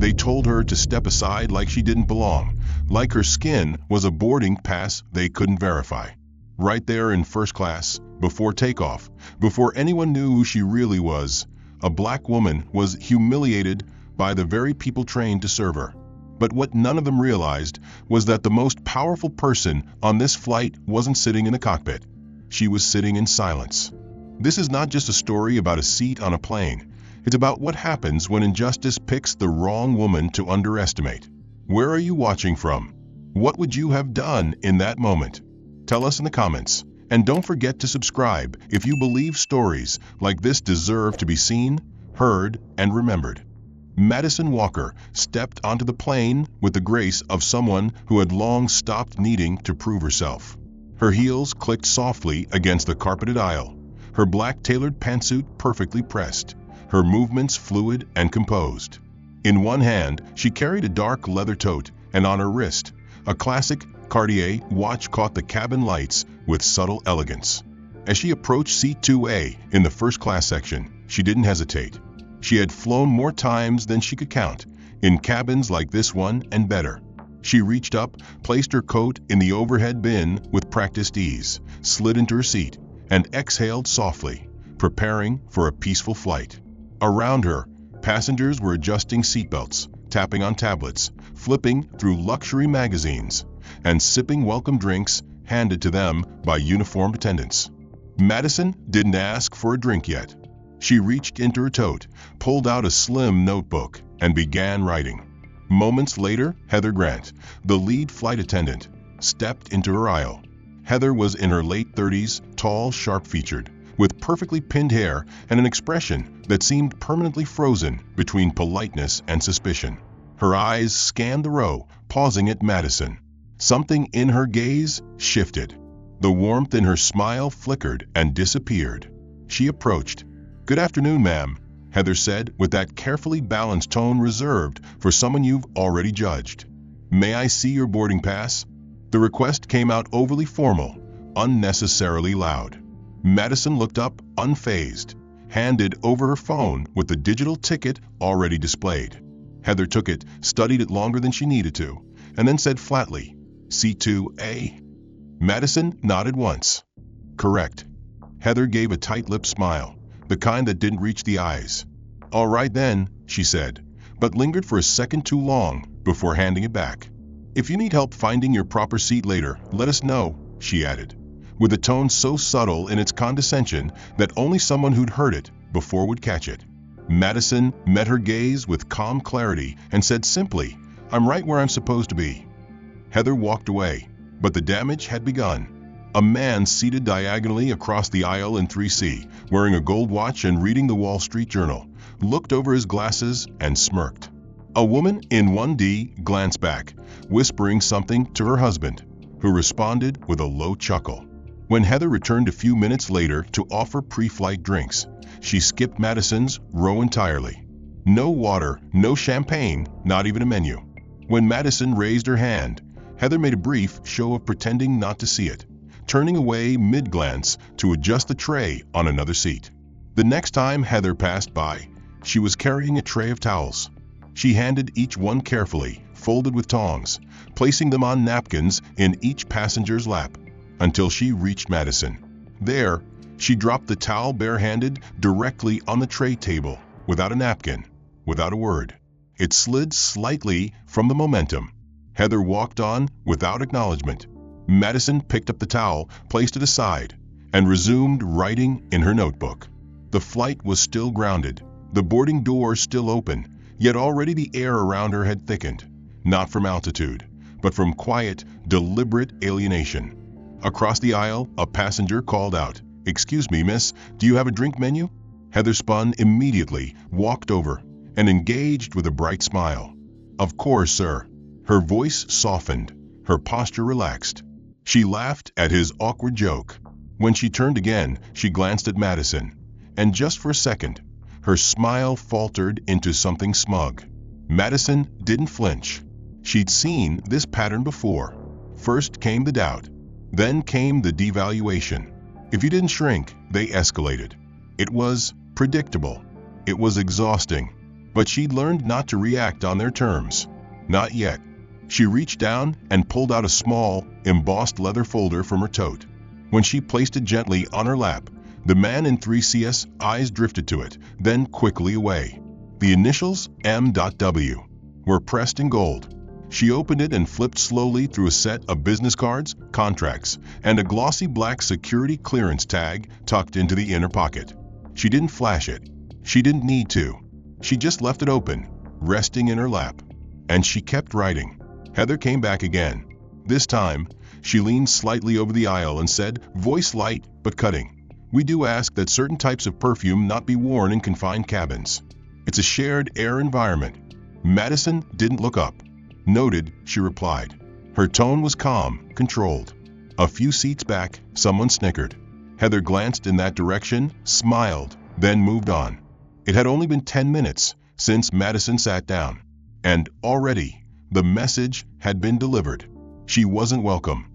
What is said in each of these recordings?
They told her to step aside like she didn't belong, like her skin was a boarding pass they couldn't verify. Right there in first class, before takeoff, before anyone knew who she really was, a black woman was humiliated by the very people trained to serve her. But what none of them realized was that the most powerful person on this flight wasn't sitting in the cockpit. She was sitting in silence. This is not just a story about a seat on a plane. It's about what happens when injustice picks the wrong woman to underestimate. Where are you watching from? What would you have done in that moment? Tell us in the comments. And don't forget to subscribe if you believe stories like this deserve to be seen, heard, and remembered. Madison Walker stepped onto the plane with the grace of someone who had long stopped needing to prove herself. Her heels clicked softly against the carpeted aisle, her black tailored pantsuit perfectly pressed, her movements fluid and composed. In one hand, she carried a dark leather tote, and on her wrist, a classic Cartier watch caught the cabin lights with subtle elegance. As she approached seat 2A in the first class section, she didn't hesitate. She had flown more times than she could count, in cabins like this one and better. She reached up, placed her coat in the overhead bin with practiced ease, slid into her seat, and exhaled softly, preparing for a peaceful flight. Around her, passengers were adjusting seatbelts, tapping on tablets, flipping through luxury magazines, and sipping welcome drinks handed to them by uniformed attendants. Madison didn't ask for a drink yet. She reached into her tote, pulled out a slim notebook, and began writing. Moments later, Heather Grant, the lead flight attendant, stepped into her aisle. Heather was in her late 30s, tall, sharp-featured, with perfectly pinned hair and an expression that seemed permanently frozen between politeness and suspicion. Her eyes scanned the row, pausing at Madison. Something in her gaze shifted. The warmth in her smile flickered and disappeared. She approached. "Good afternoon, ma'am," Heather said with that carefully balanced tone reserved for someone you've already judged. "May I see your boarding pass?" The request came out overly formal, unnecessarily loud. Madison looked up, unfazed, handed over her phone with the digital ticket already displayed. Heather took it, studied it longer than she needed to, and then said flatly, "C2A?" Madison nodded once. "Correct." Heather gave a tight-lipped smile, the kind that didn't reach the eyes. "All right then," she said, but lingered for a second too long before handing it back. "If you need help finding your proper seat later, let us know," she added, with a tone so subtle in its condescension that only someone who'd heard it before would catch it. Madison met her gaze with calm clarity and said simply, "I'm right where I'm supposed to be." Heather walked away, but the damage had begun. A man seated diagonally across the aisle in 3C, wearing a gold watch and reading the Wall Street Journal, looked over his glasses and smirked. A woman in 1D glanced back, whispering something to her husband, who responded with a low chuckle. When Heather returned a few minutes later to offer pre-flight drinks, she skipped Madison's row entirely. No water, no champagne, not even a menu. When Madison raised her hand, Heather made a brief show of pretending not to see it, turning away mid-glance to adjust the tray on another seat. The next time Heather passed by, she was carrying a tray of towels. She handed each one carefully, folded with tongs, placing them on napkins in each passenger's lap, until she reached Madison. There, she dropped the towel barehanded directly on the tray table, without a napkin, without a word. It slid slightly from the momentum. Heather walked on without acknowledgement. Madison picked up the towel, placed it aside, and resumed writing in her notebook. The flight was still grounded, the boarding door still open, yet already the air around her had thickened, not from altitude, but from quiet, deliberate alienation. Across the aisle, a passenger called out, "Excuse me, miss, do you have a drink menu?" Heather spun immediately, walked over, and engaged with a bright smile. "Of course, sir." Her voice softened, her posture relaxed. She laughed at his awkward joke. When she turned again, she glanced at Madison, and just for a second, her smile faltered into something smug. Madison didn't flinch. She'd seen this pattern before. First came the doubt. Then came the devaluation. If you didn't shrink, they escalated. It was predictable. It was exhausting. but she'd learned not to react on their terms. Not yet. She reached down and pulled out a small, embossed leather folder from her tote. When she placed it gently on her lap, the man in 3CS eyes drifted to it, then quickly away. The initials M.W. were pressed in gold. She opened it and flipped slowly through a set of business cards, contracts, and a glossy black security clearance tag tucked into the inner pocket. She didn't flash it. She didn't need to. She just left it open, resting in her lap. And she kept writing. Heather came back again. This time, she leaned slightly over the aisle and said, voice light but cutting, "We do ask that certain types of perfume not be worn in confined cabins. It's a shared air environment." Madison didn't look up. "Noted," she replied. Her tone was calm, controlled. A few seats back, someone snickered. Heather glanced in that direction, smiled, then moved on. It had only been 10 minutes since Madison sat down. And already, the message had been delivered. She wasn't welcome.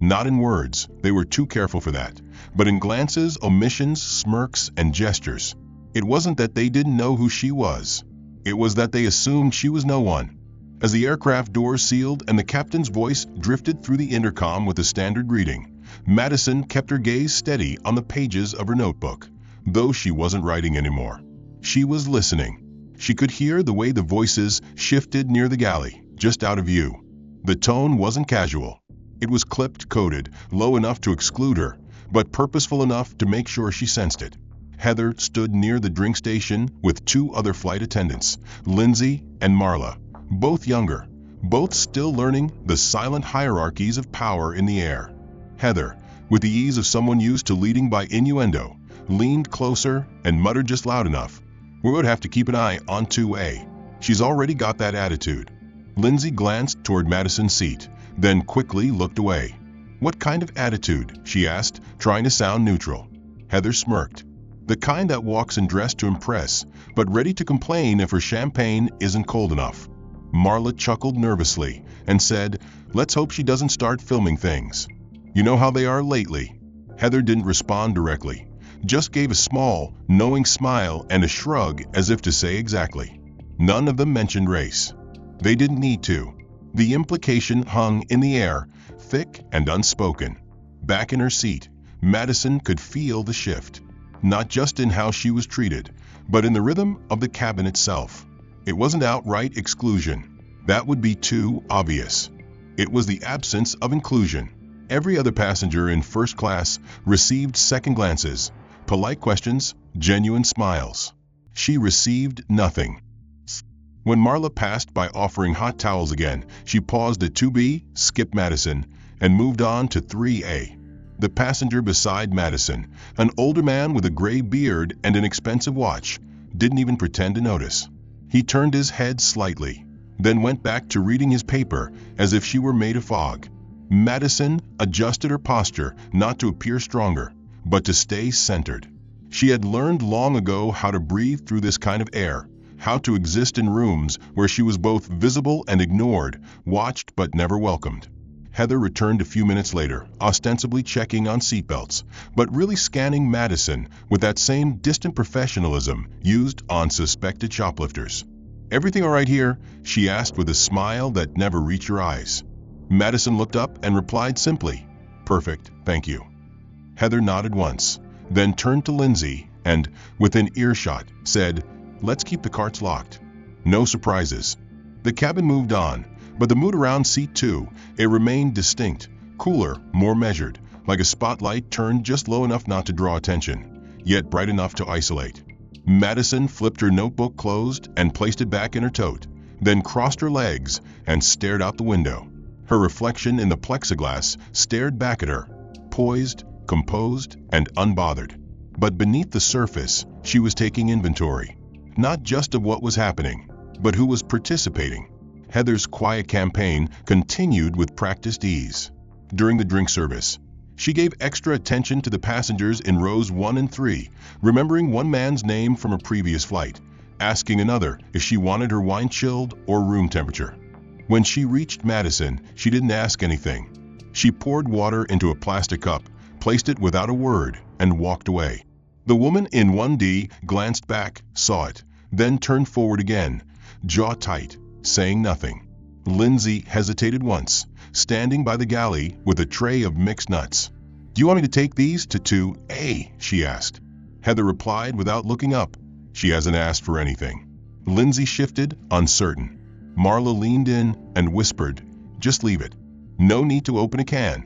Not in words, they were too careful for that, but in glances, omissions, smirks, and gestures. It wasn't that they didn't know who she was. It was that they assumed she was no one. As the aircraft doors sealed and the captain's voice drifted through the intercom with a standard greeting, Madison kept her gaze steady on the pages of her notebook, though she wasn't writing anymore. She was listening. She could hear the way the voices shifted near the galley, just out of view. The tone wasn't casual. It was clipped, coded, low enough to exclude her, but purposeful enough to make sure she sensed it. Heather stood near the drink station with 2 other flight attendants, Lindsay and Marla, both younger, both still learning the silent hierarchies of power in the air. Heather, with the ease of someone used to leading by innuendo, leaned closer and muttered just loud enough, "We would have to keep an eye on 2A. She's already got that attitude." Lindsay glanced toward Madison's seat, then quickly looked away. "What kind of attitude?" she asked, trying to sound neutral. Heather smirked. "The kind that walks and dressed to impress, but ready to complain if her champagne isn't cold enough." Marla chuckled nervously and said, "Let's hope she doesn't start filming things. You know how they are lately." Heather didn't respond directly, just gave a small, knowing smile and a shrug as if to say exactly. None of them mentioned race. They didn't need to. The implication hung in the air, thick and unspoken. Back in her seat, Madison could feel the shift, not just in how she was treated, but in the rhythm of the cabin itself. It wasn't outright exclusion. That would be too obvious. It was the absence of inclusion. Every other passenger in first class received second glances, polite questions, genuine smiles. She received nothing. When Marla passed by offering hot towels again, she paused at 2B, skipped Madison, and moved on to 3A. The passenger beside Madison, an older man with a gray beard and an expensive watch, didn't even pretend to notice. He turned his head slightly, then went back to reading his paper as if she were made of fog. Madison adjusted her posture not to appear stronger, but to stay centered. She had learned long ago how to breathe through this kind of air, how to exist in rooms where she was both visible and ignored, watched but never welcomed. Heather returned a few minutes later, ostensibly checking on seatbelts, but really scanning Madison with that same distant professionalism used on suspected shoplifters. "Everything all right here?" she asked with a smile that never reached her eyes. Madison looked up and replied simply, "Perfect, thank you." Heather nodded once, then turned to Lindsay and, within earshot, said, "Let's keep the carts locked." No surprises. The cabin moved on, but the mood around seat 2, it remained distinct, cooler, more measured, like a spotlight turned just low enough not to draw attention, yet bright enough to isolate. Madison flipped her notebook closed and placed it back in her tote, then crossed her legs and stared out the window. Her reflection in the plexiglass stared back at her, poised, composed, and unbothered. But beneath the surface, she was taking inventory, not just of what was happening, but who was participating. Heather's quiet campaign continued with practiced ease. During the drink service, she gave extra attention to the passengers in rows 1 and 3, remembering one man's name from a previous flight, asking another if she wanted her wine chilled or room temperature. When she reached Madison, she didn't ask anything. She poured water into a plastic cup, placed it without a word, and walked away. The woman in 1D glanced back, saw it, then turned forward again, jaw tight, saying nothing. Lindsay hesitated once, standing by the galley with a tray of mixed nuts. "Do you want me to take these to 2A?" she asked. Heather replied without looking up. "She hasn't asked for anything." Lindsay shifted, uncertain. Marla leaned in and whispered, "Just leave it. No need to open a can."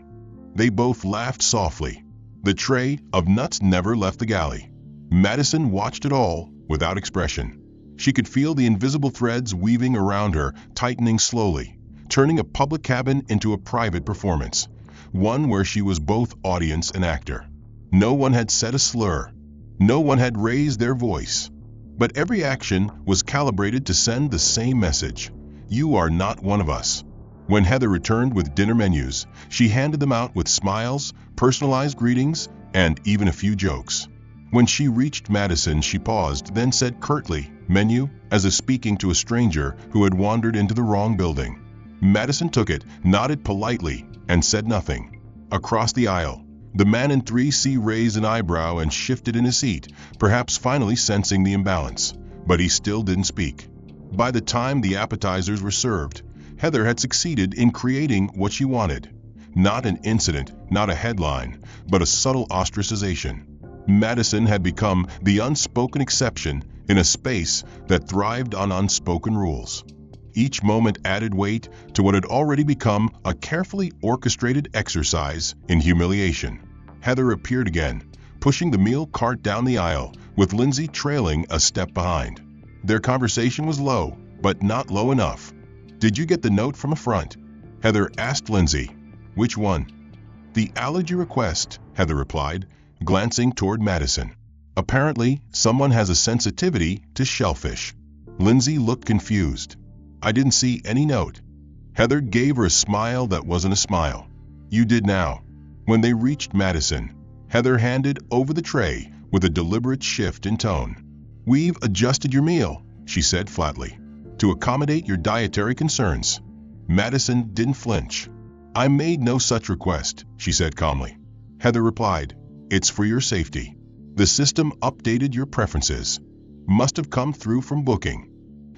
They both laughed softly. The tray of nuts never left the galley. Madison watched it all without expression. She could feel the invisible threads weaving around her, tightening slowly, turning a public cabin into a private performance, one where she was both audience and actor. No one had said a slur. No one had raised their voice. But every action was calibrated to send the same message: "You are not one of us." When Heather returned with dinner menus, she handed them out with smiles, personalized greetings, and even a few jokes. When she reached Madison, she paused, then said curtly, "Menu," as if speaking to a stranger who had wandered into the wrong building. Madison took it, nodded politely, and said nothing. Across the aisle, the man in 3C raised an eyebrow and shifted in his seat, perhaps finally sensing the imbalance. But he still didn't speak. By the time the appetizers were served, Heather had succeeded in creating what she wanted. Not an incident, not a headline, but a subtle ostracization. Madison had become the unspoken exception in a space that thrived on unspoken rules. Each moment added weight to what had already become a carefully orchestrated exercise in humiliation. Heather appeared again, pushing the meal cart down the aisle, with Lindsay trailing a step behind. Their conversation was low, but not low enough. "Did you get the note from a front?" Heather asked Lindsay. "Which one?" "The allergy request," Heather replied, glancing toward Madison. "Apparently, someone has a sensitivity to shellfish." Lindsay looked confused. "I didn't see any note." Heather gave her a smile that wasn't a smile. "You did now." When they reached Madison, Heather handed over the tray with a deliberate shift in tone. "We've adjusted your meal," she said flatly, "to accommodate your dietary concerns." Madison didn't flinch. "I made no such request," she said calmly. Heather replied, "It's for your safety. The system updated your preferences. Must have come through from booking."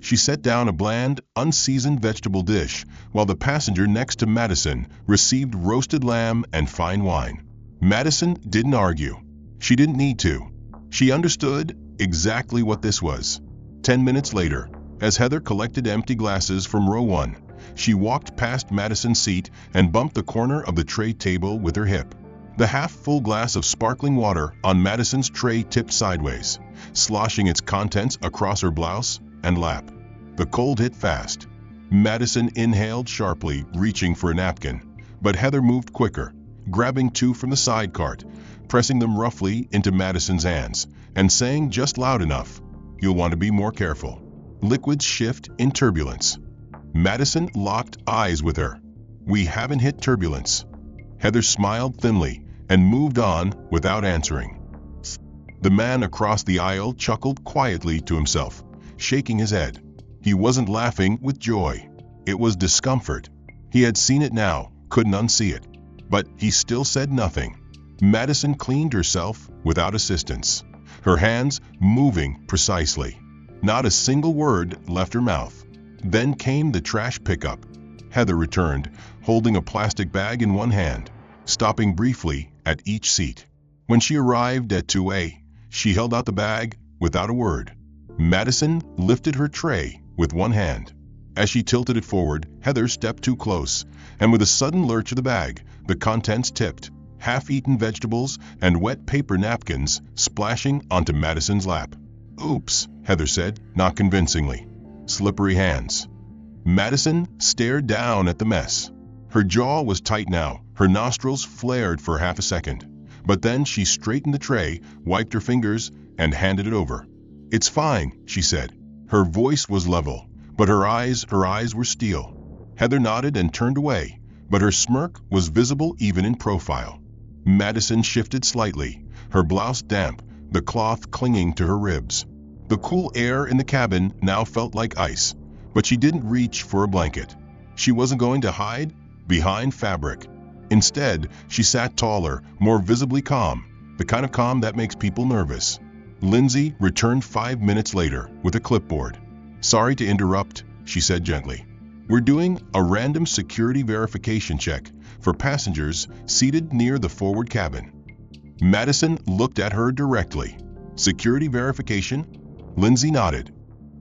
She set down a bland, unseasoned vegetable dish, while the passenger next to Madison received roasted lamb and fine wine. Madison didn't argue. She didn't need to. She understood exactly what this was. 10 minutes later, as Heather collected empty glasses from row 1, she walked past Madison's seat and bumped the corner of the tray table with her hip. The half-full glass of sparkling water on Madison's tray tipped sideways, sloshing its contents across her blouse and lap. The cold hit fast. Madison inhaled sharply, reaching for a napkin, but Heather moved quicker, grabbing 2 from the side cart, pressing them roughly into Madison's hands, and saying just loud enough, "You'll want to be more careful." Liquids shift in turbulence. Madison locked eyes with her. "We haven't hit turbulence." Heather smiled thinly and moved on without answering. The man across the aisle chuckled quietly to himself, shaking his head. He wasn't laughing with joy. It was discomfort. He had seen it now, couldn't unsee it. But he still said nothing. Madison cleaned herself without assistance, her hands moving precisely. Not a single word left her mouth. Then came the trash pickup. Heather returned, holding a plastic bag in one hand, stopping briefly at each seat. When she arrived at 2A, she held out the bag without a word. Madison lifted her tray with one hand. As she tilted it forward, Heather stepped too close, and with a sudden lurch of the bag, the contents tipped, half-eaten vegetables and wet paper napkins splashing onto Madison's lap. "Oops," Heather said, not convincingly. Slippery hands. Madison stared down at the mess. Her jaw was tight now, her nostrils flared for half a second. But then she straightened the tray, wiped her fingers, and handed it over. "It's fine," she said. Her voice was level, but her eyes were steel. Heather nodded and turned away, but her smirk was visible even in profile. Madison shifted slightly, her blouse damp, the cloth clinging to her ribs. The cool air in the cabin now felt like ice, but she didn't reach for a blanket. She wasn't going to hide behind fabric. Instead, she sat taller, more visibly calm, the kind of calm that makes people nervous. Lindsay returned 5 minutes later with a clipboard. "Sorry to interrupt," she said gently. "We're doing a random security verification check for passengers seated near the forward cabin." Madison looked at her directly. "Security verification?" Lindsay nodded.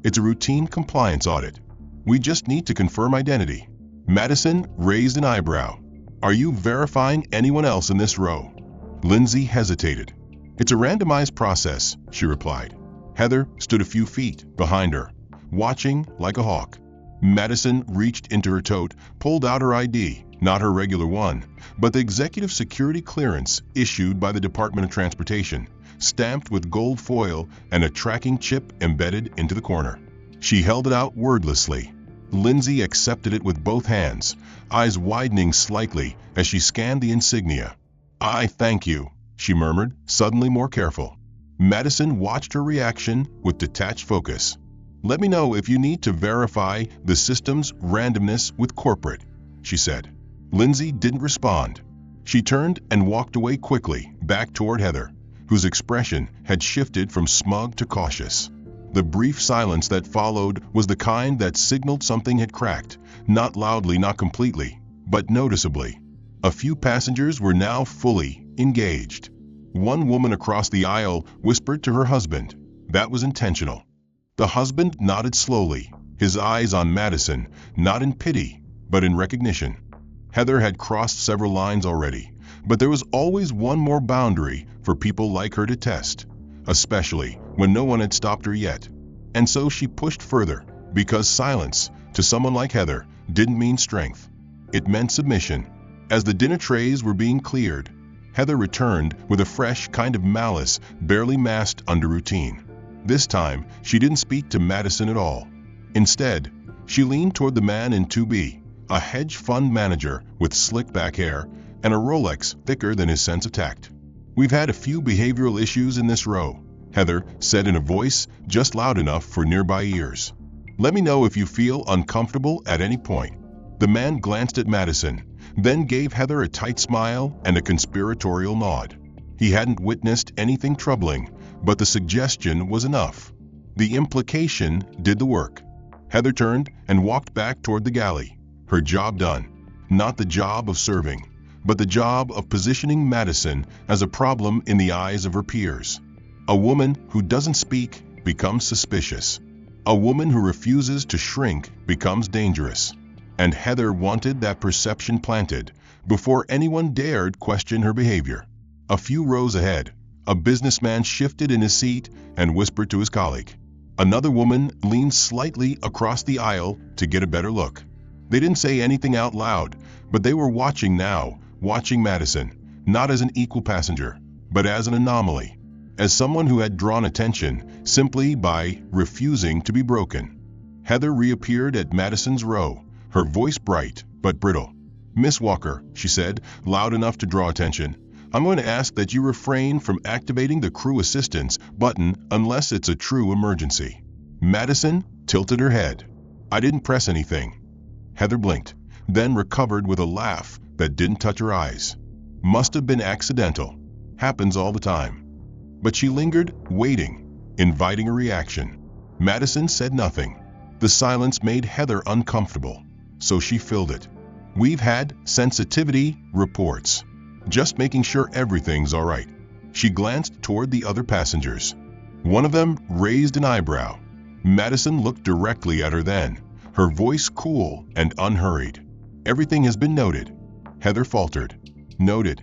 "It's a routine compliance audit. We just need to confirm identity." Madison raised an eyebrow. "Are you verifying anyone else in this row?" Lindsay hesitated. "It's a randomized process," she replied. Heather stood a few feet behind her, watching like a hawk. Madison reached into her tote, pulled out her ID, not her regular one, but the executive security clearance issued by the Department of Transportation, stamped with gold foil and a tracking chip embedded into the corner. She held it out wordlessly. Lindsay accepted it with both hands, eyes widening slightly as she scanned the insignia. "I thank you," she murmured, suddenly more careful. Madison watched her reaction with detached focus. "Let me know if you need to verify the system's randomness with corporate," she said. Lindsay didn't respond. She turned and walked away quickly, back toward Heather, whose expression had shifted from smug to cautious. The brief silence that followed was the kind that signaled something had cracked, not loudly, not completely, but noticeably. A few passengers were now fully engaged. One woman across the aisle whispered to her husband. That was intentional. The husband nodded slowly, his eyes on Madison, not in pity, but in recognition. Heather had crossed several lines already, but there was always one more boundary for people like her to test, especially when no one had stopped her yet. And so she pushed further, because silence, to someone like Heather, didn't mean strength. It meant submission. As the dinner trays were being cleared, Heather returned with a fresh kind of malice barely masked under routine. This time, she didn't speak to Madison at all. Instead, she leaned toward the man in 2B, a hedge fund manager with slick back hair and a Rolex thicker than his sense of tact. "We've had a few behavioral issues in this row," Heather said in a voice just loud enough for nearby ears. "Let me know if you feel uncomfortable at any point." The man glanced at Madison, then gave Heather a tight smile and a conspiratorial nod. He hadn't witnessed anything troubling, but the suggestion was enough. The implication did the work. Heather turned and walked back toward the galley, her job done. Not the job of serving, but the job of positioning Madison as a problem in the eyes of her peers. A woman who doesn't speak becomes suspicious. A woman who refuses to shrink becomes dangerous. And Heather wanted that perception planted before anyone dared question her behavior. A few rows ahead, a businessman shifted in his seat and whispered to his colleague. Another woman leaned slightly across the aisle to get a better look. They didn't say anything out loud, but they were watching now, watching Madison, not as an equal passenger, but as an anomaly, as someone who had drawn attention simply by refusing to be broken. Heather reappeared at Madison's row, her voice bright but brittle. "Miss Walker," she said, loud enough to draw attention, "I'm going to ask that you refrain from activating the crew assistance button unless it's a true emergency." Madison tilted her head. "I didn't press anything." Heather blinked, then recovered with a laugh that didn't touch her eyes. "Must have been accidental. Happens all the time." But she lingered, waiting, inviting a reaction. Madison said nothing. The silence made Heather uncomfortable, so she filled it. "We've had sensitivity reports. Just making sure everything's all right." She glanced toward the other passengers. One of them raised an eyebrow. Madison looked directly at her then, her voice cool and unhurried. "Everything has been noted." Heather faltered. "Noted."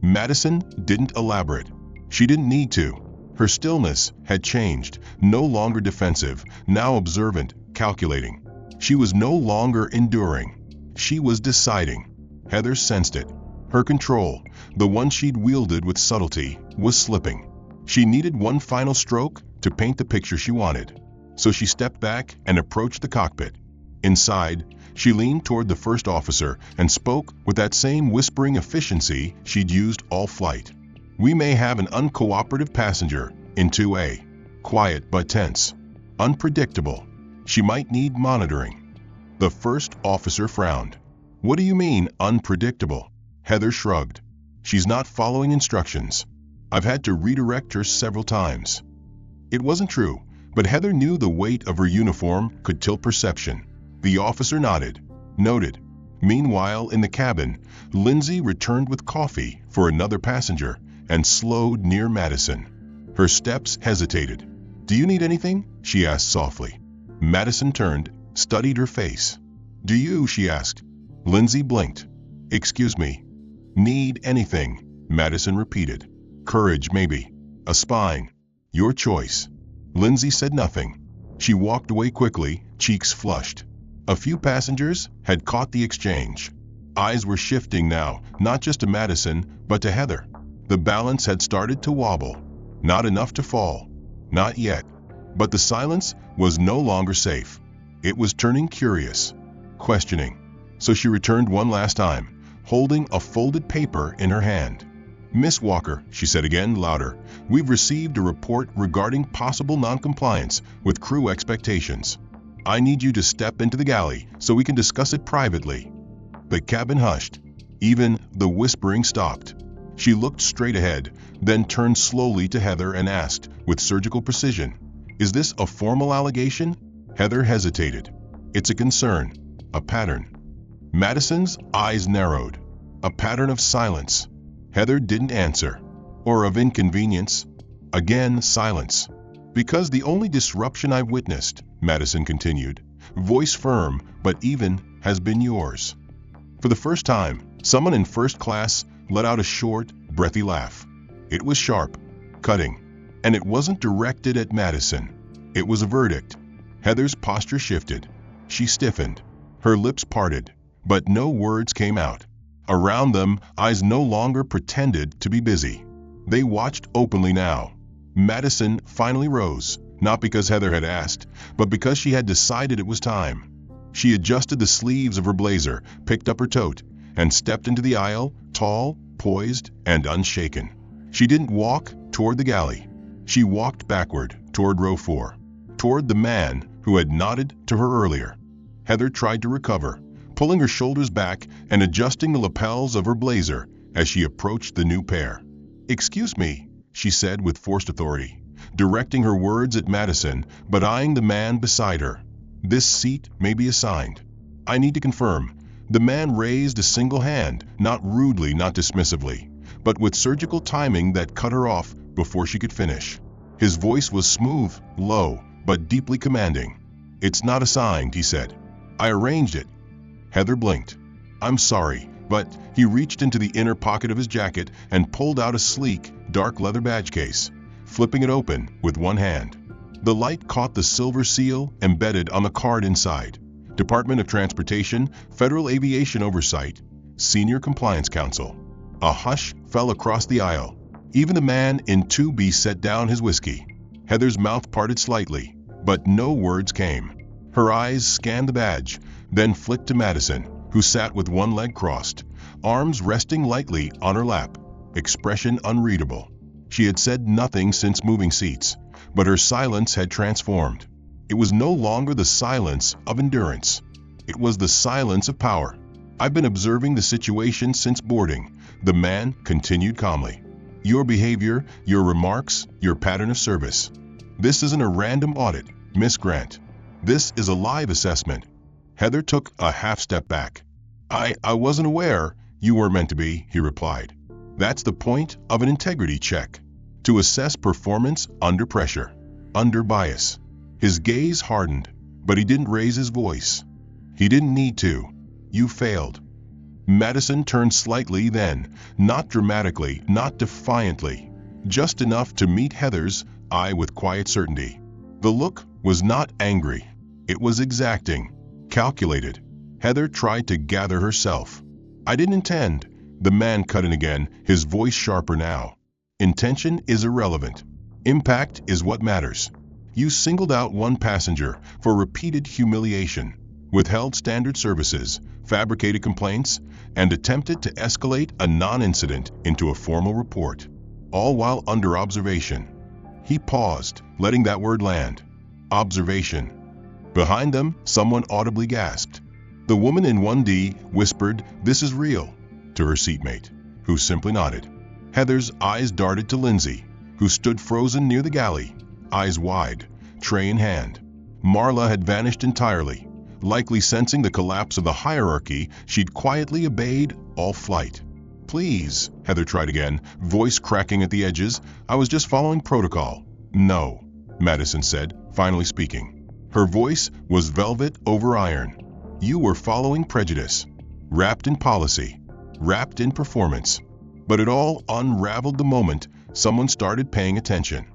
Madison didn't elaborate. She didn't need to. Her stillness had changed, no longer defensive, now observant, calculating. She was no longer enduring. She was deciding. Heather sensed it. Her control, the one she'd wielded with subtlety, was slipping. She needed one final stroke to paint the picture she wanted. So she stepped back and approached the cockpit. Inside, she leaned toward the first officer and spoke with that same whispering efficiency she'd used all flight. "We may have an uncooperative passenger in 2A. Quiet but tense. Unpredictable. She might need monitoring." The first officer frowned. "What do you mean, unpredictable?" Heather shrugged. "She's not following instructions. I've had to redirect her several times." It wasn't true, but Heather knew the weight of her uniform could tilt perception. The officer nodded. Noted. Meanwhile, in the cabin, Lindsay returned with coffee for another passenger and slowed near Madison. Her steps hesitated. "Do you need anything?" she asked softly. Madison turned, studied her face. "Do you?" she asked. Lindsay blinked. "Excuse me." "Need anything," Madison repeated. "Courage, maybe. A spine. Your choice." Lindsay said nothing. She walked away quickly, cheeks flushed. A few passengers had caught the exchange. Eyes were shifting now, not just to Madison, but to Heather. The balance had started to wobble. Not enough to fall. Not yet. But the silence was no longer safe. It was turning curious, questioning. So she returned one last time, holding a folded paper in her hand. "Miss Walker," she said again, louder, "we've received a report regarding possible noncompliance with crew expectations. I need you to step into the galley so we can discuss it privately." The cabin hushed. Even the whispering stopped. She looked straight ahead, then turned slowly to Heather and asked, with surgical precision, "Is this a formal allegation?" Heather hesitated. "It's a concern. A pattern." Madison's eyes narrowed. A pattern of silence. Heather didn't answer. "Or of inconvenience?" Again, silence. "Because the only disruption I've witnessed," Madison continued, voice firm but even, "has been yours." For the first time, someone in first class let out a short, breathy laugh. It was sharp, cutting, and it wasn't directed at Madison. It was a verdict. Heather's posture shifted. She stiffened. Her lips parted, but no words came out. Around them, eyes no longer pretended to be busy. They watched openly now. Madison finally rose, not because Heather had asked, but because she had decided it was time. She adjusted the sleeves of her blazer, picked up her tote, and stepped into the aisle, tall, poised, and unshaken. She didn't walk toward the galley. She walked backward, toward row 4, toward the man who had nodded to her earlier. Heather tried to recover, pulling her shoulders back and adjusting the lapels of her blazer as she approached the new pair. "Excuse me," she said with forced authority, directing her words at Madison but eyeing the man beside her. "This seat may be assigned. I need to confirm." The man raised a single hand, not rudely, not dismissively, but with surgical timing that cut her off before she could finish. His voice was smooth, low, but deeply commanding. "It's not assigned," he said. "I arranged it." Heather blinked. "I'm sorry, but..." He reached into the inner pocket of his jacket and pulled out a sleek, dark leather badge case, flipping it open with one hand. The light caught the silver seal embedded on the card inside. Department of Transportation, Federal Aviation Oversight, Senior Compliance Counsel. A hush fell across the aisle. Even the man in 2B set down his whiskey. Heather's mouth parted slightly, but no words came. Her eyes scanned the badge, then flicked to Madison, who sat with one leg crossed, arms resting lightly on her lap, expression unreadable. She had said nothing since moving seats, but her silence had transformed. It was no longer the silence of endurance. It was the silence of power. "I've been observing the situation since boarding," the man continued calmly. "Your behavior, your remarks, your pattern of service. This isn't a random audit, Miss Grant. This is a live assessment." Heather took a half step back. I wasn't aware you were meant to be," he replied. "That's the point of an integrity check. To assess performance under pressure, under bias." His gaze hardened, but he didn't raise his voice. He didn't need to. "You failed." Madison turned slightly then, not dramatically, not defiantly, just enough to meet Heather's eye with quiet certainty. The look was not angry. It was exacting, calculated. Heather tried to gather herself. "I didn't intend." The man cut in again, his voice sharper now. "Intention is irrelevant. Impact is what matters. You singled out one passenger for repeated humiliation, withheld standard services, fabricated complaints, and attempted to escalate a non-incident into a formal report, all while under observation." He paused, letting that word land. Observation. Behind them, someone audibly gasped. The woman in 1D whispered, "This is real," to her seatmate, who simply nodded. Heather's eyes darted to Lindsay, who stood frozen near the galley, eyes wide, tray in hand. Marla had vanished entirely. Likely sensing the collapse of the hierarchy, she'd quietly obeyed all flight. "Please," Heather tried again, voice cracking at the edges. "I was just following protocol." "No," Madison said, finally speaking. Her voice was velvet over iron. "You were following prejudice. Wrapped in policy. Wrapped in performance." But it all unraveled the moment someone started paying attention.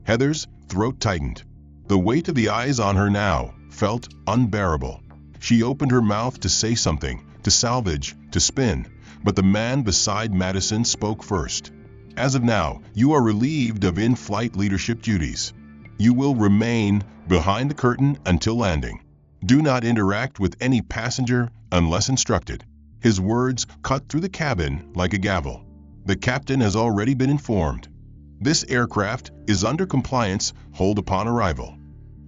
Heather's throat tightened. The weight of the eyes on her now felt unbearable. She opened her mouth to say something, to salvage, to spin, but the man beside Madison spoke first. "As of now, you are relieved of in-flight leadership duties. You will remain behind the curtain until landing. Do not interact with any passenger unless instructed." His words cut through the cabin like a gavel. "The captain has already been informed. This aircraft is under compliance hold upon arrival."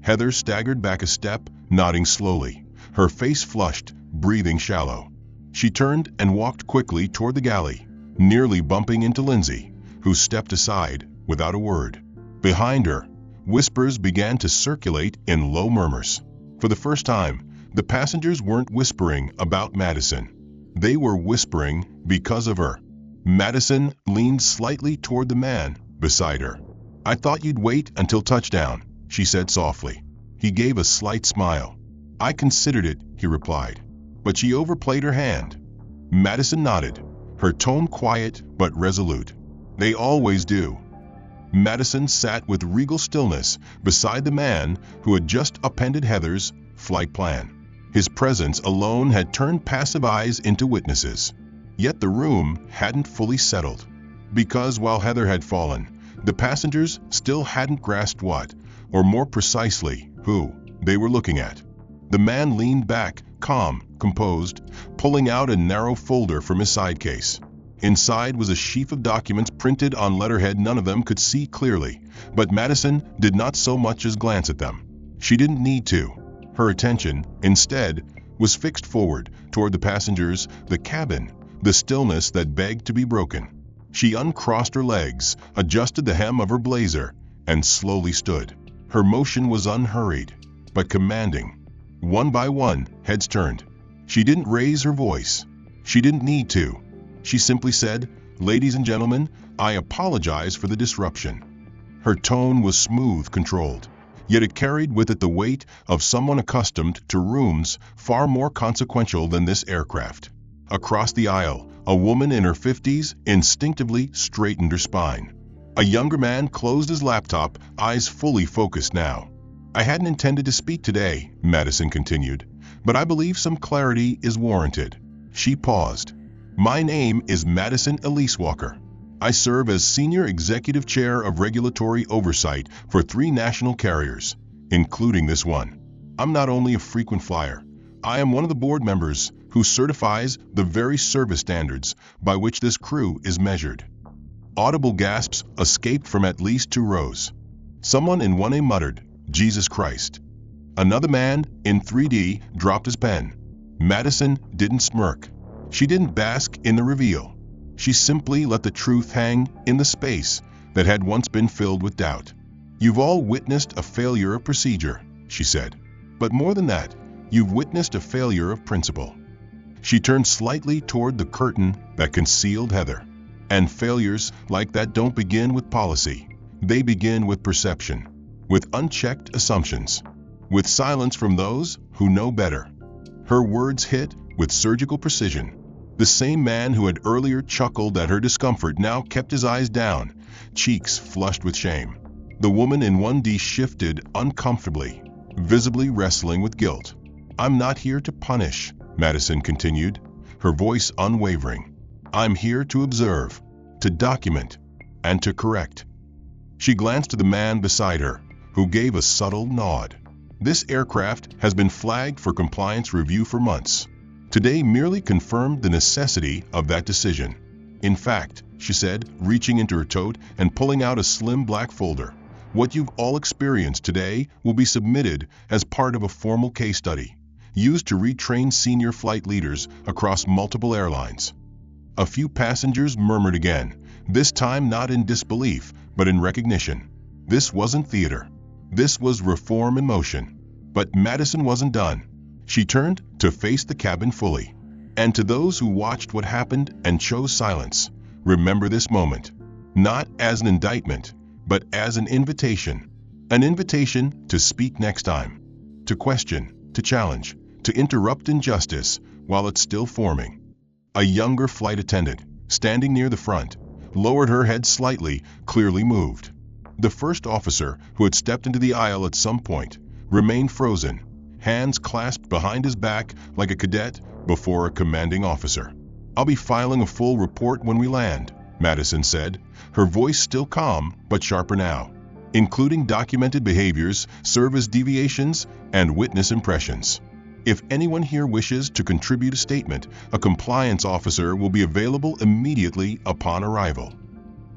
Heather staggered back a step, nodding slowly, her face flushed, breathing shallow. She turned and walked quickly toward the galley, nearly bumping into Lindsay, who stepped aside without a word. Behind her, whispers began to circulate in low murmurs. For the first time, the passengers weren't whispering about Madison. They were whispering because of her. Madison leaned slightly toward the man beside her. "I thought you'd wait until touchdown," she said softly. He gave a slight smile. "I considered it," he replied. But she overplayed her hand. Madison nodded, her tone quiet but resolute. "They always do." Madison sat with regal stillness beside the man who had just appended Heather's flight plan. His presence alone had turned passive eyes into witnesses. Yet the room hadn't fully settled. Because while Heather had fallen, the passengers still hadn't grasped what, or more precisely, who, they were looking at. The man leaned back, calm, composed, pulling out a narrow folder from his side case. Inside was a sheaf of documents printed on letterhead none of them could see clearly, but Madison did not so much as glance at them. She didn't need to. Her attention, instead, was fixed forward, toward the passengers, the cabin, the stillness that begged to be broken. She uncrossed her legs, adjusted the hem of her blazer, and slowly stood. Her motion was unhurried, but commanding. One by one, heads turned. She didn't raise her voice. She didn't need to. She simply said, "Ladies and gentlemen, I apologize for the disruption." Her tone was smooth, controlled, yet it carried with it the weight of someone accustomed to rooms far more consequential than this aircraft. Across the aisle, a woman in her 50s instinctively straightened her spine. A younger man closed his laptop, eyes fully focused now. "I hadn't intended to speak today," Madison continued, "but I believe some clarity is warranted." She paused. "My name is Madison Elise Walker. I serve as Senior Executive Chair of Regulatory Oversight for 3 national carriers, including this one. I'm not only a frequent flyer, I am one of the board members who certifies the very service standards by which this crew is measured." Audible gasps escaped from at least 2 rows. Someone in 1A muttered, "Jesus Christ." Another man, in 3D, dropped his pen. Madison didn't smirk. She didn't bask in the reveal. She simply let the truth hang in the space that had once been filled with doubt. "You've all witnessed a failure of procedure," she said. "But more than that, you've witnessed a failure of principle." She turned slightly toward the curtain that concealed Heather. "And failures like that don't begin with policy. They begin with perception, with unchecked assumptions, with silence from those who know better." Her words hit with surgical precision. The same man who had earlier chuckled at her discomfort now kept his eyes down, cheeks flushed with shame. The woman in 1D shifted uncomfortably, visibly wrestling with guilt. "I'm not here to punish," Madison continued, her voice unwavering. "I'm here to observe, to document, and to correct." She glanced to the man beside her, who gave a subtle nod. "This aircraft has been flagged for compliance review for months. Today merely confirmed the necessity of that decision. In fact," she said, reaching into her tote and pulling out a slim black folder, "what you've all experienced today will be submitted as part of a formal case study, used to retrain senior flight leaders across multiple airlines." A few passengers murmured again, this time not in disbelief, but in recognition. This wasn't theater. This was reform in motion. But Madison wasn't done. She turned to face the cabin fully. And to those who watched what happened and chose silence, remember this moment. Not as an indictment, but as an invitation. An invitation to speak next time. To question, to challenge, to interrupt injustice while it's still forming. A younger flight attendant, standing near the front, lowered her head slightly, clearly moved. The first officer, who had stepped into the aisle at some point, remained frozen, hands clasped behind his back like a cadet before a commanding officer. "I'll be filing a full report when we land," Madison said, her voice still calm but sharper now, including documented behaviors, service deviations, and witness impressions. "If anyone here wishes to contribute a statement, a compliance officer will be available immediately upon arrival."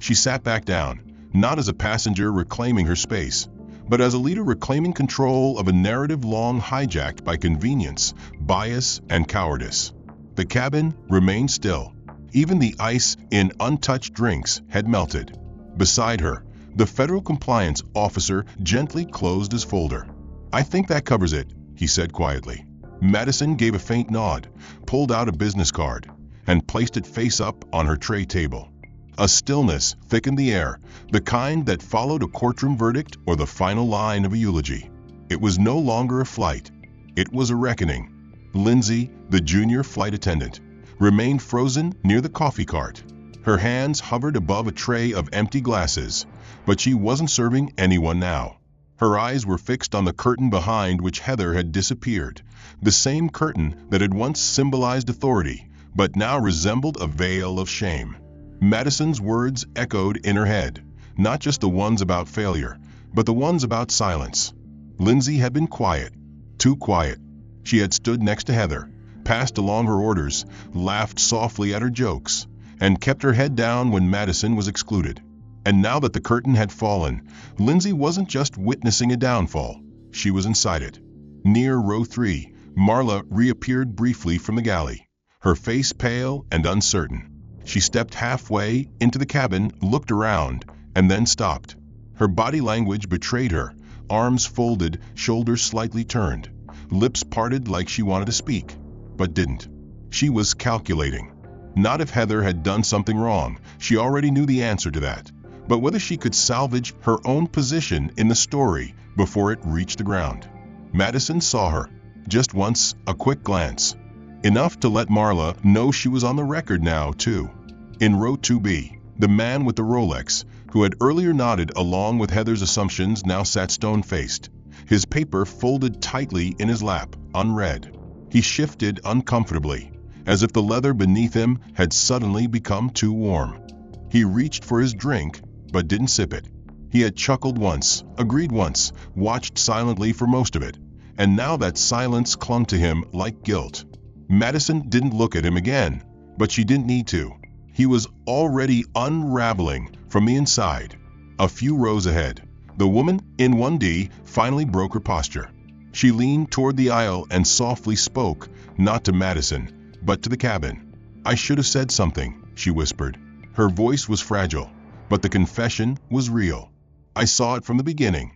She sat back down, not as a passenger reclaiming her space, but as a leader reclaiming control of a narrative long hijacked by convenience, bias, and cowardice. The cabin remained still. Even the ice in untouched drinks had melted. Beside her, the federal compliance officer gently closed his folder. "I think that covers it," he said quietly. Madison gave a faint nod, pulled out a business card, and placed it face up on her tray table. A stillness thickened the air, the kind that followed a courtroom verdict or the final line of a eulogy. It was no longer a flight. It was a reckoning. Lindsay, the junior flight attendant, remained frozen near the coffee cart. Her hands hovered above a tray of empty glasses, but she wasn't serving anyone now. Her eyes were fixed on the curtain behind which Heather had disappeared, the same curtain that had once symbolized authority, but now resembled a veil of shame. Madison's words echoed in her head, not just the ones about failure, but the ones about silence. Lindsay had been quiet, too quiet. She had stood next to Heather, passed along her orders, laughed softly at her jokes, and kept her head down when Madison was excluded. And now that the curtain had fallen, Lindsay wasn't just witnessing a downfall, she was inside it. Near row 3, Marla reappeared briefly from the galley, her face pale and uncertain. She stepped halfway into the cabin, looked around, and then stopped. Her body language betrayed her, arms folded, shoulders slightly turned, lips parted like she wanted to speak, but didn't. She was calculating. Not if Heather had done something wrong, she already knew the answer to that, but whether she could salvage her own position in the story before it reached the ground. Madison saw her, just once, a quick glance. Enough to let Marla know she was on the record now, too. In row 2B, the man with the Rolex, who had earlier nodded along with Heather's assumptions, now sat stone-faced, his paper folded tightly in his lap, unread. He shifted uncomfortably, as if the leather beneath him had suddenly become too warm. He reached for his drink, but didn't sip it. He had chuckled once, agreed once, watched silently for most of it, and now that silence clung to him like guilt. Madison didn't look at him again, but she didn't need to. He was already unraveling from the inside. A few rows ahead, the woman in 1D finally broke her posture. She leaned toward the aisle and softly spoke, not to Madison, but to the cabin. "I should have said something," she whispered. Her voice was fragile, but the confession was real. "I saw it from the beginning."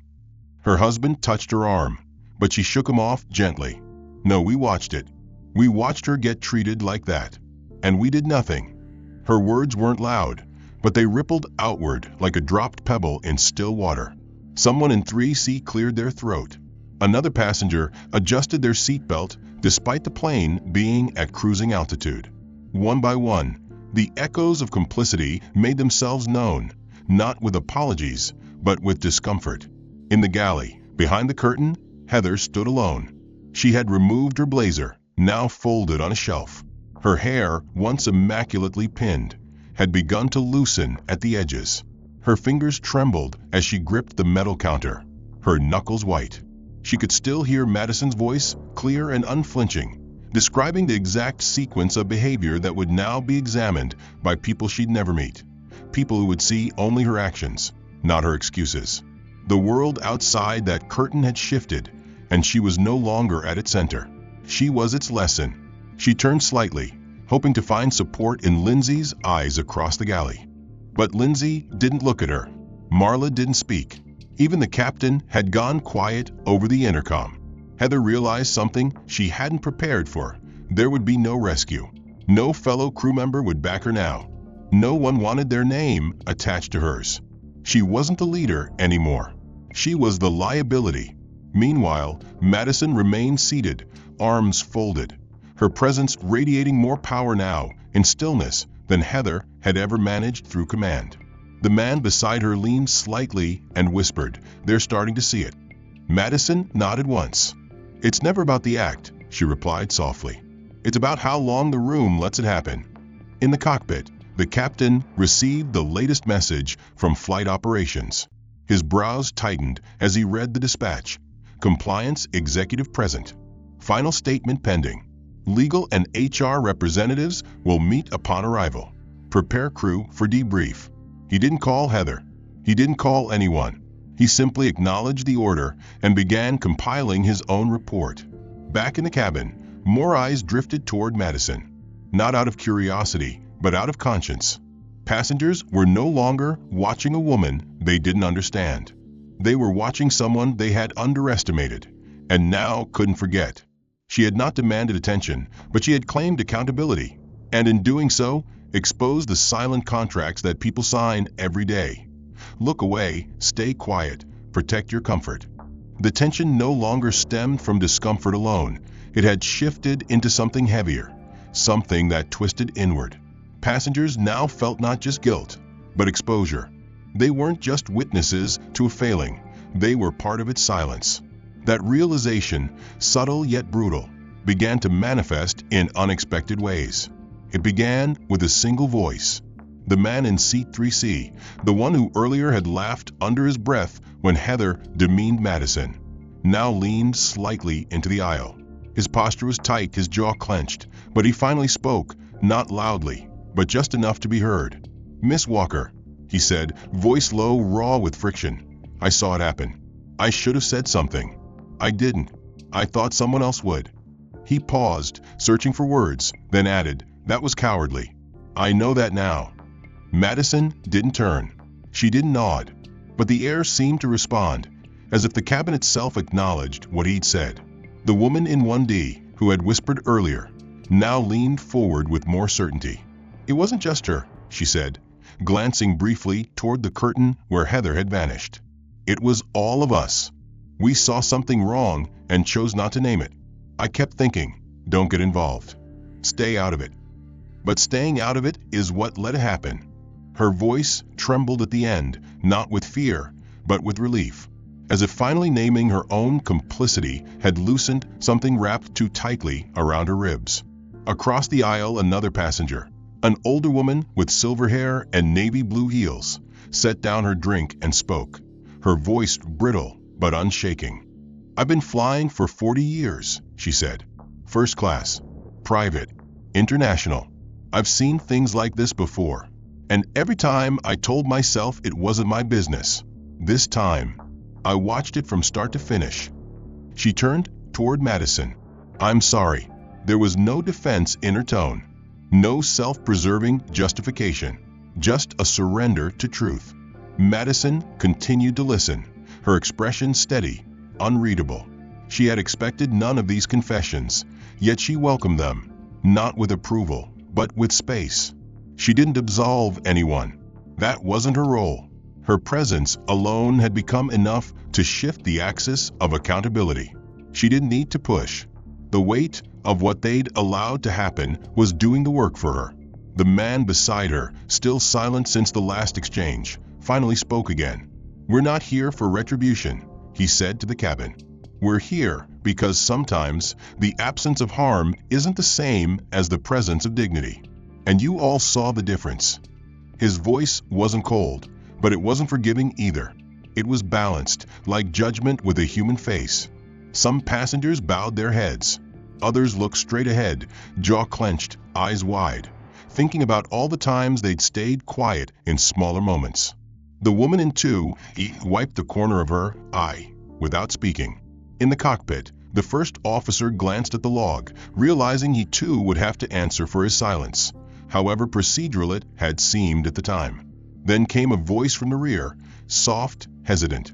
Her husband touched her arm, but she shook him off gently. "No, we watched it. We watched her get treated like that. And we did nothing." Her words weren't loud, but they rippled outward like a dropped pebble in still water. Someone in 3C cleared their throat. Another passenger adjusted their seatbelt despite the plane being at cruising altitude. One by one, the echoes of complicity made themselves known, not with apologies, but with discomfort. In the galley, behind the curtain, Heather stood alone. She had removed her blazer, now folded on a shelf. Her hair, once immaculately pinned, had begun to loosen at the edges. Her fingers trembled as she gripped the metal counter, her knuckles white. She could still hear Madison's voice, clear and unflinching, describing the exact sequence of behavior that would now be examined by people she'd never meet, people who would see only her actions, not her excuses. The world outside that curtain had shifted, and she was no longer at its center. She was its lesson. She turned slightly, hoping to find support in Lindsay's eyes across the galley. But Lindsay didn't look at her. Marla didn't speak. Even the captain had gone quiet over the intercom. Heather realized something she hadn't prepared for. There would be no rescue. No fellow crew member would back her now. No one wanted their name attached to hers. She wasn't the leader anymore. She was the liability. Meanwhile, Madison remained seated, arms folded, her presence radiating more power now in stillness than Heather had ever managed through command. The man beside her leaned slightly and whispered, "They're starting to see it." Madison nodded once. "It's never about the act," she replied softly. "It's about how long the room lets it happen." In the cockpit, the captain received the latest message from flight operations. His brows tightened as he read the dispatch. Compliance executive present. Final statement pending. Legal and HR representatives will meet upon arrival. Prepare crew for debrief. He didn't call Heather. He didn't call anyone. He simply acknowledged the order and began compiling his own report. Back in the cabin, more eyes drifted toward Madison. Not out of curiosity, but out of conscience. Passengers were no longer watching a woman they didn't understand. They were watching someone they had underestimated, and now couldn't forget. She had not demanded attention, but she had claimed accountability, and in doing so, exposed the silent contracts that people sign every day. Look away, stay quiet, protect your comfort. The tension no longer stemmed from discomfort alone. It had shifted into something heavier, something that twisted inward. Passengers now felt not just guilt, but exposure. They weren't just witnesses to a failing, they were part of its silence. That realization, subtle yet brutal, began to manifest in unexpected ways. It began with a single voice. The man in seat 3C, the one who earlier had laughed under his breath when Heather demeaned Madison, now leaned slightly into the aisle. His posture was tight, his jaw clenched, but he finally spoke, not loudly, but just enough to be heard. "Miss Walker," he said, voice low, raw with friction. "I saw it happen. I should have said something. I didn't. I thought someone else would." He paused, searching for words, then added, "That was cowardly. I know that now." Madison didn't turn. She didn't nod. But the air seemed to respond, as if the cabin itself acknowledged what he'd said. The woman in 1D, who had whispered earlier, now leaned forward with more certainty. "It wasn't just her," she said, glancing briefly toward the curtain where Heather had vanished. "It was all of us. We saw something wrong and chose not to name it. I kept thinking, don't get involved. Stay out of it. But staying out of it is what let it happen." Her voice trembled at the end, not with fear, but with relief, as if finally naming her own complicity had loosened something wrapped too tightly around her ribs. Across the aisle, another passenger, an older woman with silver hair and navy blue heels, set down her drink and spoke, her voice brittle but unshaking. "I've been flying for 40 years, she said. "First class, private, international. I've seen things like this before. And every time I told myself it wasn't my business. This time, I watched it from start to finish." She turned toward Madison. "I'm sorry." There was no defense in her tone, no self-preserving justification, just a surrender to truth. Madison continued to listen, her expression steady, unreadable. She had expected none of these confessions, yet she welcomed them, not with approval, but with space. She didn't absolve anyone. That wasn't her role. Her presence alone had become enough to shift the axis of accountability. She didn't need to push. The weight of what they'd allowed to happen was doing the work for her. The man beside her, still silent since the last exchange, finally spoke again. "We're not here for retribution," he said to the cabin. "We're here because sometimes the absence of harm isn't the same as the presence of dignity. And you all saw the difference." His voice wasn't cold, but it wasn't forgiving either. It was balanced, like judgment with a human face. Some passengers bowed their heads. Others looked straight ahead, jaw clenched, eyes wide, thinking about all the times they'd stayed quiet in smaller moments. The woman in 2E wiped the corner of her eye, without speaking. In the cockpit, the first officer glanced at the log, realizing he too would have to answer for his silence, however procedural it had seemed at the time. Then came a voice from the rear, soft, hesitant.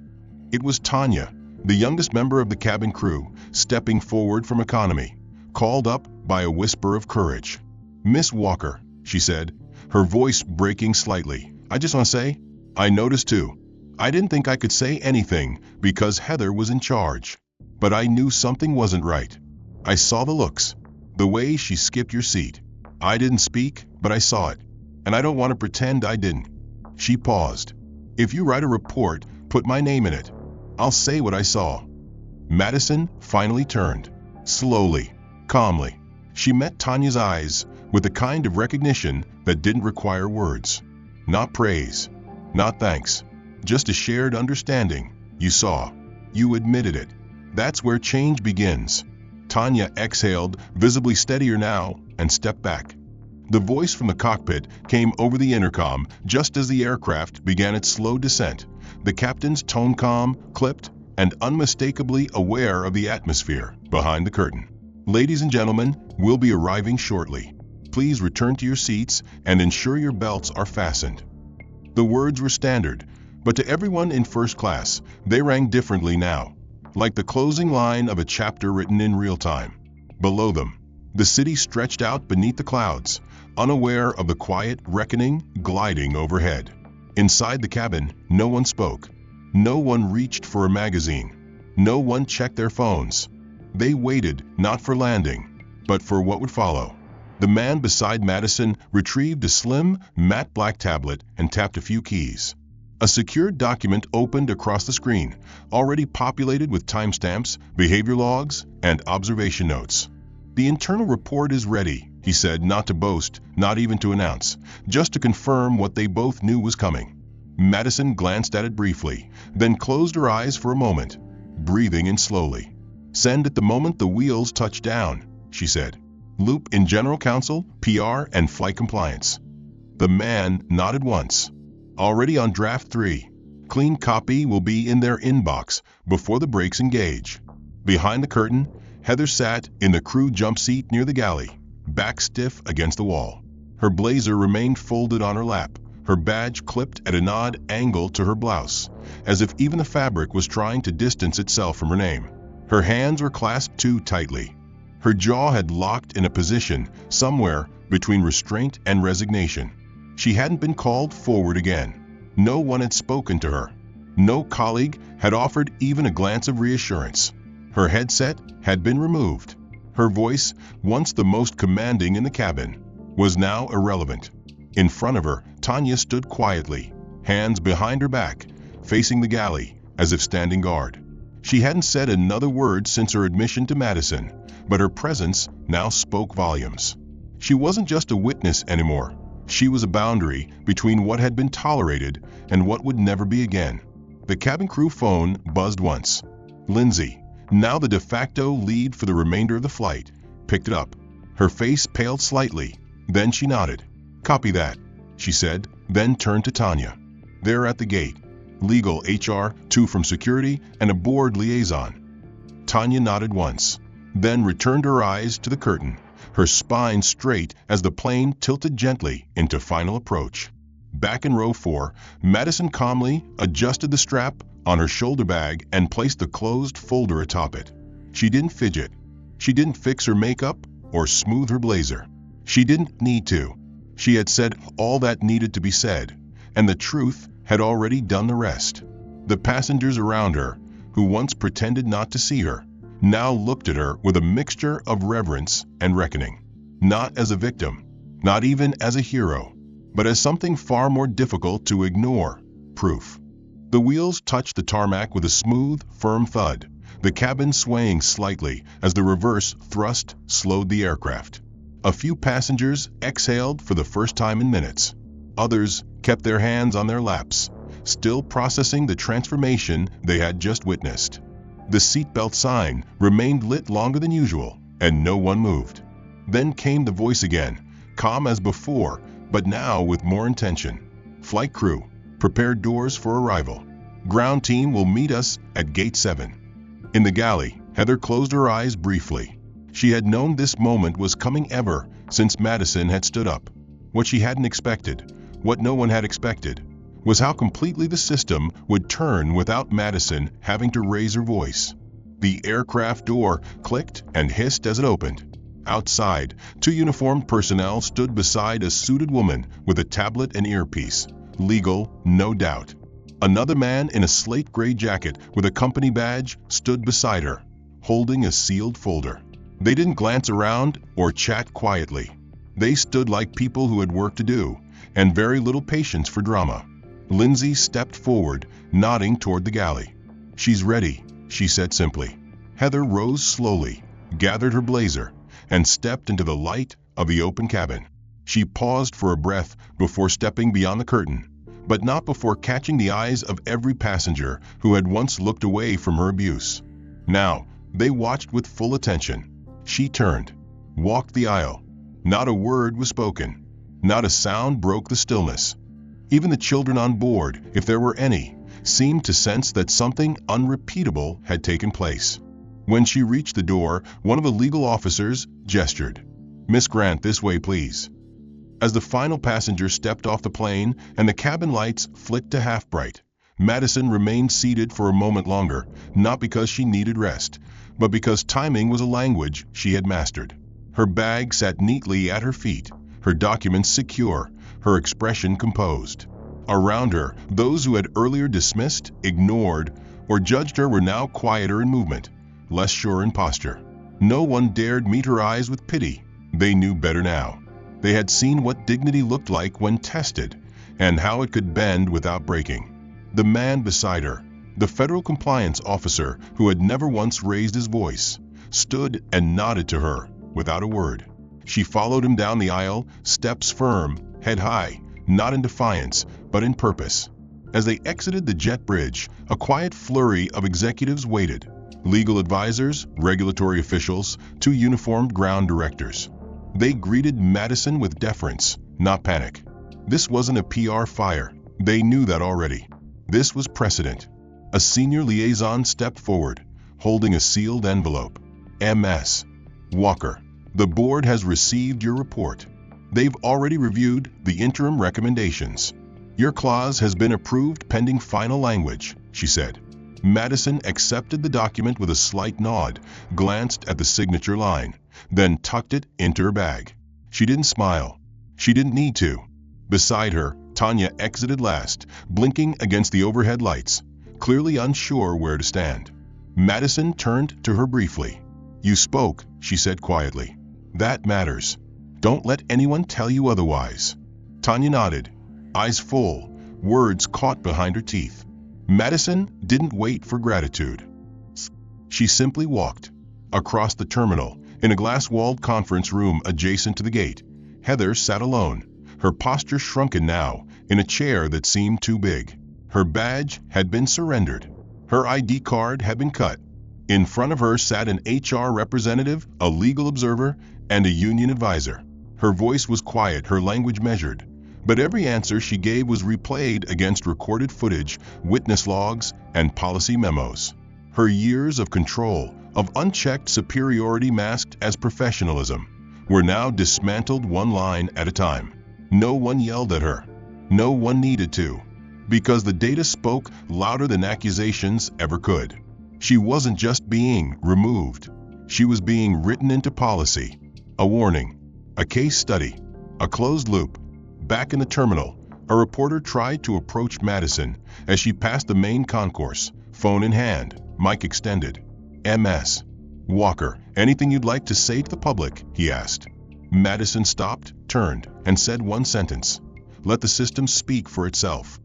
It was Tanya, the youngest member of the cabin crew, stepping forward from economy, called up by a whisper of courage. "Miss Walker," she said, her voice breaking slightly, "I just want to say, I noticed too. I didn't think I could say anything because Heather was in charge. But I knew something wasn't right. I saw the looks, the way she skipped your seat. I didn't speak, but I saw it. And I don't want to pretend I didn't." She paused. "If you write a report, put my name in it. I'll say what I saw." Madison finally turned. Slowly, calmly. She met Tanya's eyes with the kind of recognition that didn't require words. Not praise, not thanks. Just a shared understanding. "You saw. You admitted it. That's where change begins." Tanya exhaled, visibly steadier now, and stepped back. The voice from the cockpit came over the intercom just as the aircraft began its slow descent, the captain's tone calm, clipped, and unmistakably aware of the atmosphere behind the curtain. "Ladies and gentlemen, we'll be arriving shortly. Please return to your seats and ensure your belts are fastened." The words were standard, but to everyone in first class, they rang differently now, like the closing line of a chapter written in real time. Below them, the city stretched out beneath the clouds, unaware of the quiet reckoning gliding overhead. Inside the cabin, no one spoke. No one reached for a magazine. No one checked their phones. They waited, not for landing, but for what would follow. The man beside Madison retrieved a slim, matte black tablet and tapped a few keys. A secured document opened across the screen, already populated with timestamps, behavior logs, and observation notes. "The internal report is ready," he said, not to boast, not even to announce, just to confirm what they both knew was coming. Madison glanced at it briefly, then closed her eyes for a moment, breathing in slowly. "Send at the moment the wheels touch down," she said. "Loop in General Counsel, PR, and Flight Compliance." The man nodded once. "Already on Draft 3. Clean copy will be in their inbox before the brakes engage." Behind the curtain, Heather sat in the crew jump seat near the galley, back stiff against the wall. Her blazer remained folded on her lap, her badge clipped at an odd angle to her blouse, as if even the fabric was trying to distance itself from her name. Her hands were clasped too tightly. Her jaw had locked in a position somewhere between restraint and resignation. She hadn't been called forward again. No one had spoken to her. No colleague had offered even a glance of reassurance. Her headset had been removed. Her voice, once the most commanding in the cabin, was now irrelevant. In front of her, Tanya stood quietly, hands behind her back, facing the galley, as if standing guard. She hadn't said another word since her admission to Madison, but her presence now spoke volumes. She wasn't just a witness anymore. She was a boundary between what had been tolerated and what would never be again. The cabin crew phone buzzed once. Lindsay, now the de facto lead for the remainder of the flight, picked it up. Her face paled slightly. Then she nodded. "Copy that," she said, then turned to Tanya. "They're at the gate. Legal, HR, 2 from security, and a board liaison." Tanya nodded once, then returned her eyes to the curtain, her spine straight as the plane tilted gently into final approach. Back in row 4, Madison calmly adjusted the strap on her shoulder bag and placed the closed folder atop it. She didn't fidget. She didn't fix her makeup or smooth her blazer. She didn't need to. She had said all that needed to be said, and the truth had already done the rest. The passengers around her, who once pretended not to see her, now looked at her with a mixture of reverence and reckoning. Not as a victim, not even as a hero, but as something far more difficult to ignore: proof. The wheels touched the tarmac with a smooth, firm thud, the cabin swaying slightly as the reverse thrust slowed the aircraft. A few passengers exhaled for the first time in minutes. Others kept their hands on their laps, still processing the transformation they had just witnessed. The seatbelt sign remained lit longer than usual, and no one moved. Then came the voice again, calm as before, but now with more intention. "Flight crew, prepare doors for arrival. Ground team will meet us at gate 7. In the galley, Heather closed her eyes briefly. She had known this moment was coming ever since Madison had stood up. What she hadn't expected, what no one had expected, was how completely the system would turn without Madison having to raise her voice. The aircraft door clicked and hissed as it opened. Outside, 2 uniformed personnel stood beside a suited woman with a tablet and earpiece. Legal, no doubt. Another man in a slate gray jacket with a company badge stood beside her, holding a sealed folder. They didn't glance around or chat quietly. They stood like people who had work to do, and very little patience for drama. Lindsay stepped forward, nodding toward the galley. "She's ready," she said simply. Heather rose slowly, gathered her blazer, and stepped into the light of the open cabin. She paused for a breath before stepping beyond the curtain, but not before catching the eyes of every passenger who had once looked away from her abuse. Now, they watched with full attention. She turned, walked the aisle. Not a word was spoken. Not a sound broke the stillness. Even the children on board, if there were any, seemed to sense that something unrepeatable had taken place. When she reached the door, one of the legal officers gestured. "Miss Grant, this way, please." As the final passenger stepped off the plane and the cabin lights flicked to half bright, Madison remained seated for a moment longer, not because she needed rest, but because timing was a language she had mastered. Her bag sat neatly at her feet, her documents secure, her expression composed. Around her, those who had earlier dismissed, ignored, or judged her were now quieter in movement, less sure in posture. No one dared meet her eyes with pity. They knew better now. They had seen what dignity looked like when tested, and how it could bend without breaking. The man beside her, the federal compliance officer who had never once raised his voice, stood and nodded to her without a word. She followed him down the aisle, steps firm, head high, not in defiance, but in purpose. As they exited the jet bridge, a quiet flurry of executives waited. Legal advisors, regulatory officials, 2 uniformed ground directors. They greeted Madison with deference, not panic. This wasn't a PR fire. They knew that already. This was precedent. A senior liaison stepped forward, holding a sealed envelope. "Ms. Walker, the board has received your report. They've already reviewed the interim recommendations. Your clause has been approved pending final language," she said. Madison accepted the document with a slight nod, glanced at the signature line, then tucked it into her bag. She didn't smile. She didn't need to. Beside her, Tanya exited last, blinking against the overhead lights, clearly unsure where to stand. Madison turned to her briefly. "You spoke," she said quietly. "That matters. Don't let anyone tell you otherwise." Tanya nodded, eyes full, words caught behind her teeth. Madison didn't wait for gratitude. She simply walked. Across the terminal, in a glass-walled conference room adjacent to the gate, Heather sat alone, her posture shrunken now, in a chair that seemed too big. Her badge had been surrendered. Her ID card had been cut. In front of her sat an HR representative, a legal observer, and a union advisor. Her voice was quiet, her language measured, but every answer she gave was replayed against recorded footage, witness logs, and policy memos. Her years of control, of unchecked superiority masked as professionalism, were now dismantled one line at a time. No one yelled at her. No one needed to, because the data spoke louder than accusations ever could. She wasn't just being removed. She was being written into policy. A warning, a case study, a closed loop. Back in the terminal, a reporter tried to approach Madison as she passed the main concourse, phone in hand, mic extended. "Ms. Walker, anything you'd like to say to the public?" he asked. Madison stopped, turned, and said one sentence. "Let the system speak for itself."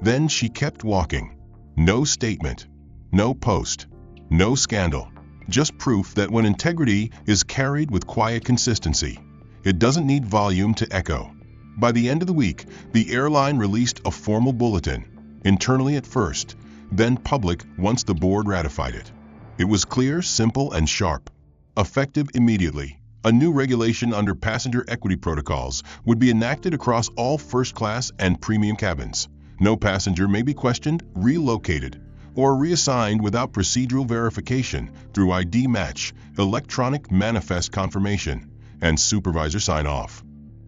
Then she kept walking. No statement, no post, no scandal. Just proof that when integrity is carried with quiet consistency, it doesn't need volume to echo. By the end of the week, the airline released a formal bulletin, internally at first, then public once the board ratified it. It was clear, simple, and sharp. Effective immediately, a new regulation under passenger equity protocols would be enacted across all first-class and premium cabins. No passenger may be questioned, relocated, or reassigned without procedural verification through ID match, electronic manifest confirmation, and supervisor sign-off.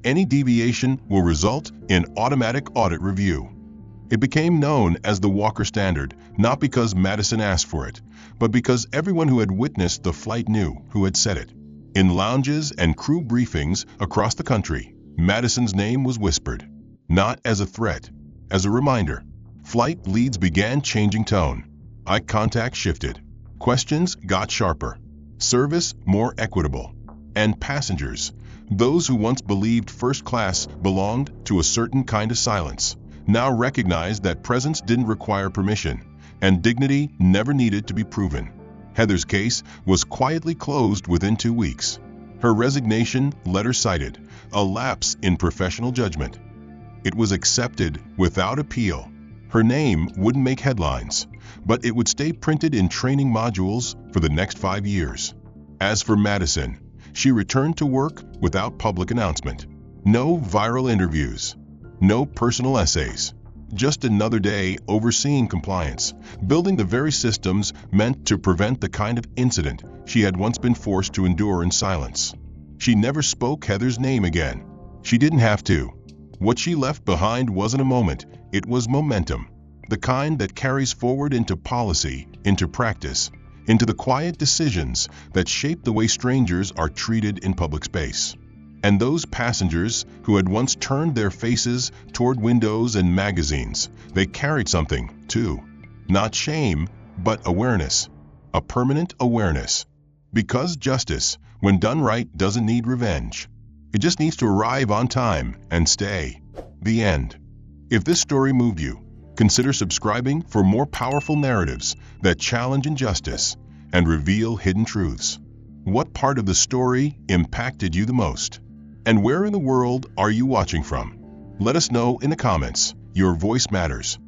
Any deviation will result in automatic audit review. It became known as the Walker Standard, not because Madison asked for it, but because everyone who had witnessed the flight knew who had said it. In lounges and crew briefings across the country, Madison's name was whispered, not as a threat, as a reminder. Flight leads began changing tone. Eye contact shifted. Questions got sharper. Service more equitable. And passengers, those who once believed first class belonged to a certain kind of silence, now recognized that presence didn't require permission, and dignity never needed to be proven. Heather's case was quietly closed within 2 weeks. Her resignation letter cited a lapse in professional judgment. It was accepted without appeal. Her name wouldn't make headlines, but it would stay printed in training modules for the next 5 years. As for Madison, she returned to work without public announcement. No viral interviews. No personal essays. Just another day overseeing compliance, building the very systems meant to prevent the kind of incident she had once been forced to endure in silence. She never spoke Heather's name again. She didn't have to. What she left behind wasn't a moment, it was momentum. The kind that carries forward into policy, into practice, into the quiet decisions that shape the way strangers are treated in public space. And those passengers who had once turned their faces toward windows and magazines, they carried something, too. Not shame, but awareness. A permanent awareness. Because justice, when done right, doesn't need revenge. It just needs to arrive on time and stay. The end. If this story moved you, consider subscribing for more powerful narratives that challenge injustice and reveal hidden truths. What part of the story impacted you the most? And where in the world are you watching from? Let us know in the comments. Your voice matters.